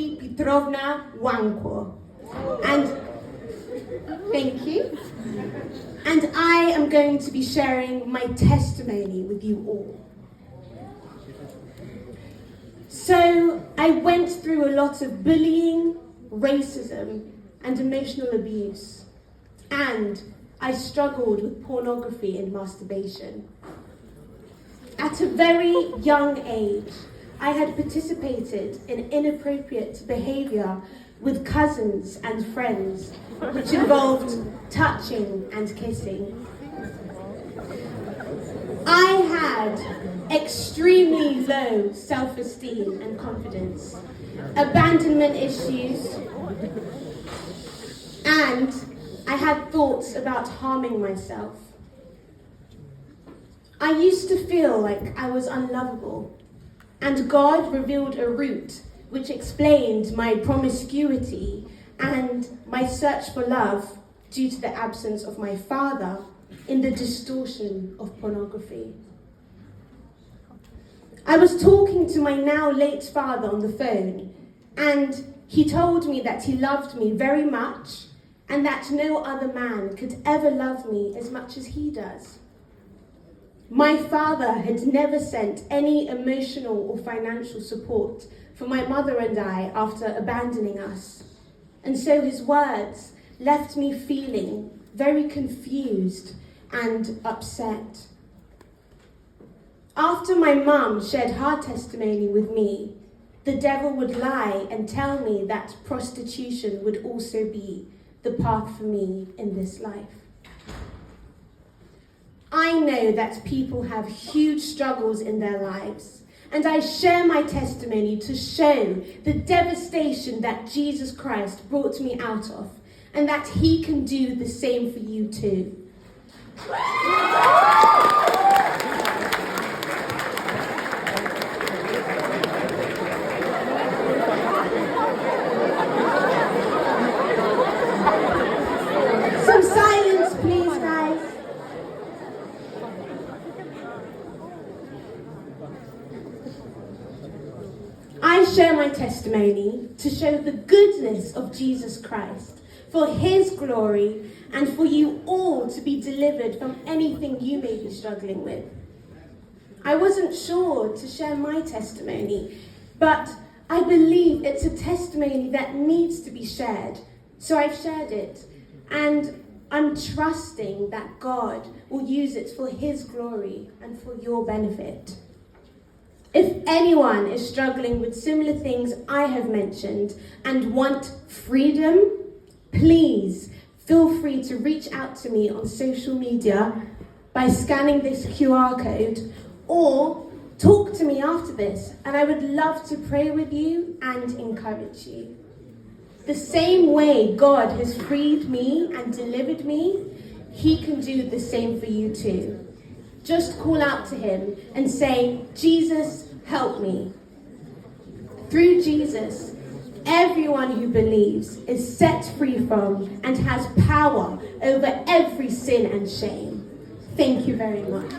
Natalie Petrovna Wanko. And thank you. And I am going to be sharing my testimony with you all. So I went through a lot of bullying, racism, and emotional abuse. And I struggled with pornography and masturbation. At a very young age, I had participated in inappropriate behaviour with cousins and friends, which involved touching and kissing. I had extremely low self-esteem and confidence, abandonment issues, and I had thoughts about harming myself. I used to feel like I was unlovable, and God revealed a route which explained my promiscuity and my search for love due to the absence of my father in the distortion of pornography. I was talking to my now late father on the phone, and he told me that he loved me very much and that no other man could ever love me as much as he does. My father had never sent any emotional or financial support for my mother and I after abandoning us. And so his words left me feeling very confused and upset. After my mum shared her testimony with me, the devil would lie and tell me that prostitution would also be the path for me in this life. I know that people have huge struggles in their lives, and I share my testimony to show the devastation that Jesus Christ brought me out of, and that he can do the same for you too. Some silence, please, guys. I share my testimony to show the goodness of Jesus Christ, for his glory, and for you all to be delivered from anything you may be struggling with. I wasn't sure to share my testimony, but I believe it's a testimony that needs to be shared, so I've shared it, and I'm trusting that God will use it for his glory and for your benefit. If anyone is struggling with similar things I have mentioned and want freedom, please feel free to reach out to me on social media by scanning this QR code, or talk to me after this, and I would love to pray with you and encourage you. The same way God has freed me and delivered me, he can do the same for you too. Just call out to him and say, Jesus, help me. Through Jesus, everyone who believes is set free from and has power over every sin and shame. Thank you very much.